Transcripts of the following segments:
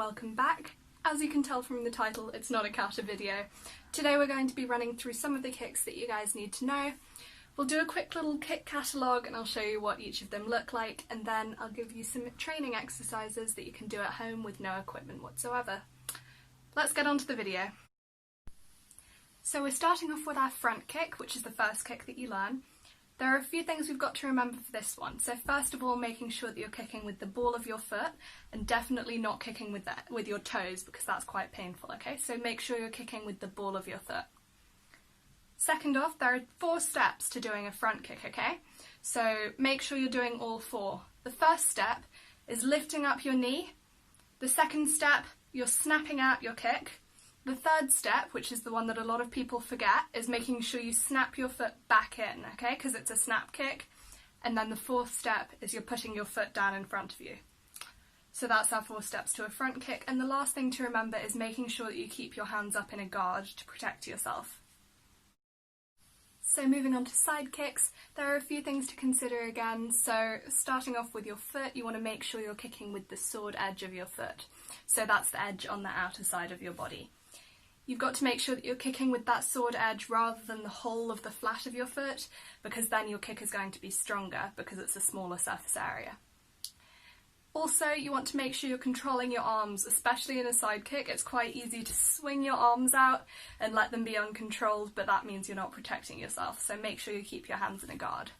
welcome back. As you can tell from the title, it's not a kata video. Today we're going to be running through some of the kicks that you guys need to know. We'll do a quick little kick catalogue and I'll show you what each of them look like, and then I'll give you some training exercises that you can do at home with no equipment whatsoever. Let's get on to the video. So we're starting off with our front kick, which is the first kick that you learn. There are a few things we've got to remember for this one. So first of all, making sure that you're kicking with the ball of your foot and definitely not kicking with your toes, because that's quite painful, okay? So make sure you're kicking with the ball of your foot. Second off, there are 4 steps to doing a front kick, okay? So make sure you're doing all 4. The first step is lifting up your knee. The second step, you're snapping out your kick. The third step, which is the one that a lot of people forget, is making sure you snap your foot back in, okay, because it's a snap kick. And then the fourth step is you're putting your foot down in front of you. So that's our 4 steps to a front kick. And the last thing to remember is making sure that you keep your hands up in a guard to protect yourself. So moving on to side kicks, there are a few things to consider again. So starting off with your foot, you want to make sure you're kicking with the sword edge of your foot. So that's the edge on the outer side of your body. You've got to make sure that you're kicking with that sword edge rather than the whole of the flat of your foot, because then your kick is going to be stronger because it's a smaller surface area. Also, you want to make sure you're controlling your arms, especially in a side kick. It's quite easy to swing your arms out and let them be uncontrolled, but that means you're not protecting yourself, so make sure you keep your hands in a guard.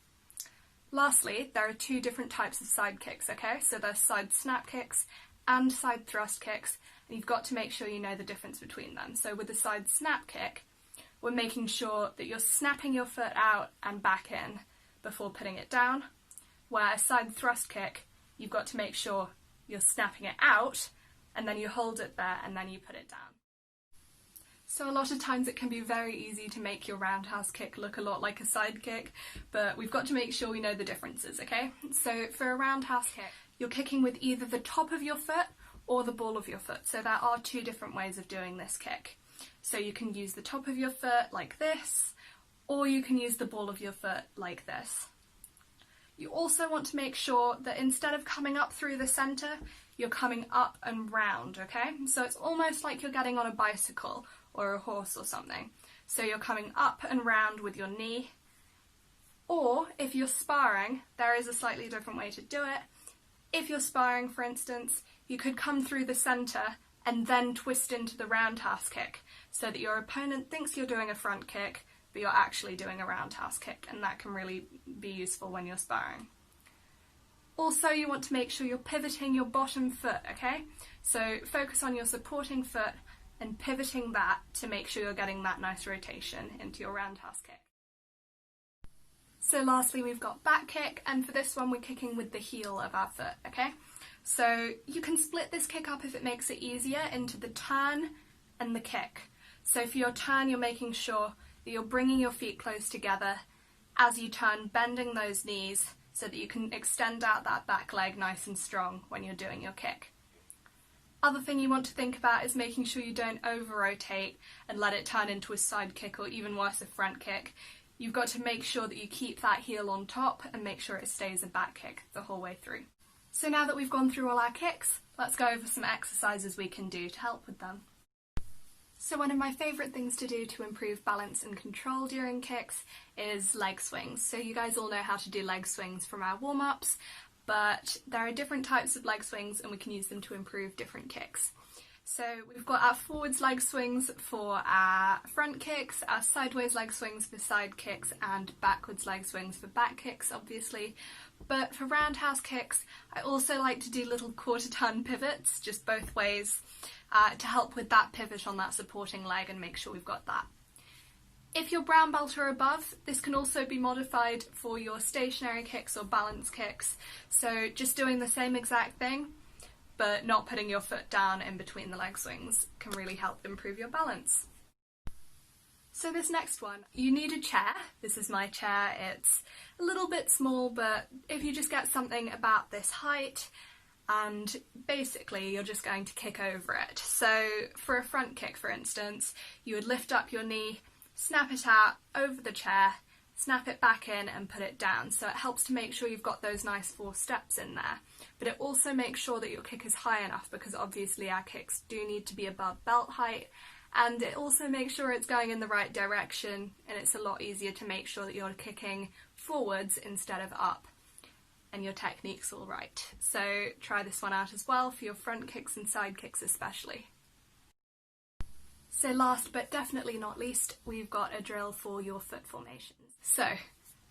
Lastly, there are 2 different types of side kicks, okay? So there's side snap kicks and side thrust kicks, and you've got to make sure you know the difference between them. So with the side snap kick, we're making sure that you're snapping your foot out and back in before putting it down, where a side thrust kick, you've got to make sure you're snapping it out and then you hold it there and then you put it down. So a lot of times it can be very easy to make your roundhouse kick look a lot like a side kick, but we've got to make sure we know the differences, okay? So for a roundhouse kick, you're kicking with either the top of your foot or the ball of your foot. So there are 2 different ways of doing this kick. So you can use the top of your foot like this, or you can use the ball of your foot like this. You also want to make sure that instead of coming up through the centre, you're coming up and round, okay? So it's almost like you're getting on a bicycle or a horse or something. So you're coming up and round with your knee. Or if you're sparring, there is a slightly different way to do it. If you're sparring, for instance, you could come through the centre and then twist into the roundhouse kick so that your opponent thinks you're doing a front kick, but you're actually doing a roundhouse kick, and that can really be useful when you're sparring. Also, you want to make sure you're pivoting your bottom foot, okay? So focus on your supporting foot and pivoting that to make sure you're getting that nice rotation into your roundhouse kick. So lastly, we've got back kick, and for this one we're kicking with the heel of our foot, okay? So you can split this kick up if it makes it easier into the turn and the kick. So for your turn, you're making sure that you're bringing your feet close together as you turn, bending those knees so that you can extend out that back leg nice and strong when you're doing your kick. Other thing you want to think about is making sure you don't over-rotate and let it turn into a side kick, or even worse, a front kick. You've got to make sure that you keep that heel on top and make sure it stays a back kick the whole way through. So now that we've gone through all our kicks, let's go over some exercises we can do to help with them. So one of my favourite things to do to improve balance and control during kicks is leg swings. So you guys all know how to do leg swings from our warm-ups, but there are different types of leg swings and we can use them to improve different kicks. So we've got our forwards leg swings for our front kicks, our sideways leg swings for side kicks, and backwards leg swings for back kicks, obviously. But for roundhouse kicks, I also like to do little quarter turn pivots, just both ways, to help with that pivot on that supporting leg and make sure we've got that. If you're brown belt or above, this can also be modified for your stationary kicks or balance kicks. So just doing the same exact thing, but not putting your foot down in between the leg swings can really help improve your balance. So this next one, you need a chair. This is my chair. It's a little bit small, but if you just get something about this height, and basically you're just going to kick over it. So for a front kick, for instance, you would lift up your knee, snap it out over the chair, snap it back in and put it down. So it helps to make sure you've got those nice 4 steps in there. But it also makes sure that your kick is high enough, because obviously our kicks do need to be above belt height. And it also makes sure it's going in the right direction, and it's a lot easier to make sure that you're kicking forwards instead of up, and your technique's all right. So try this one out as well for your front kicks and side kicks especially. So last but definitely not least, we've got a drill for your foot formations. So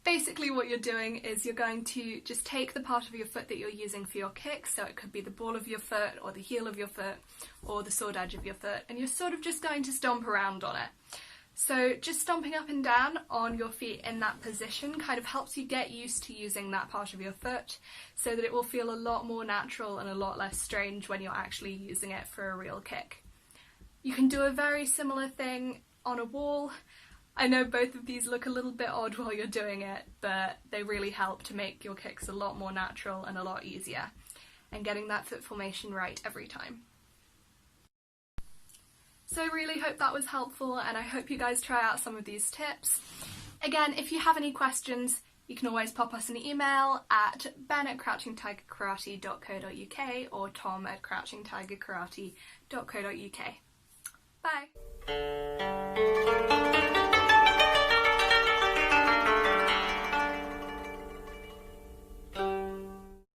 basically what you're doing is you're going to just take the part of your foot that you're using for your kick, so it could be the ball of your foot or the heel of your foot or the sword edge of your foot, and you're sort of just going to stomp around on it. So just stomping up and down on your feet in that position kind of helps you get used to using that part of your foot, so that it will feel a lot more natural and a lot less strange when you're actually using it for a real kick. You can do a very similar thing on a wall. I know both of these look a little bit odd while you're doing it, but they really help to make your kicks a lot more natural and a lot easier, and getting that foot formation right every time. So I really hope that was helpful, and I hope you guys try out some of these tips. Again, if you have any questions, you can always pop us an email at ben@crouchingtigerkarate.co.uk or tom@crouchingtigerkarate.co.uk. Bye!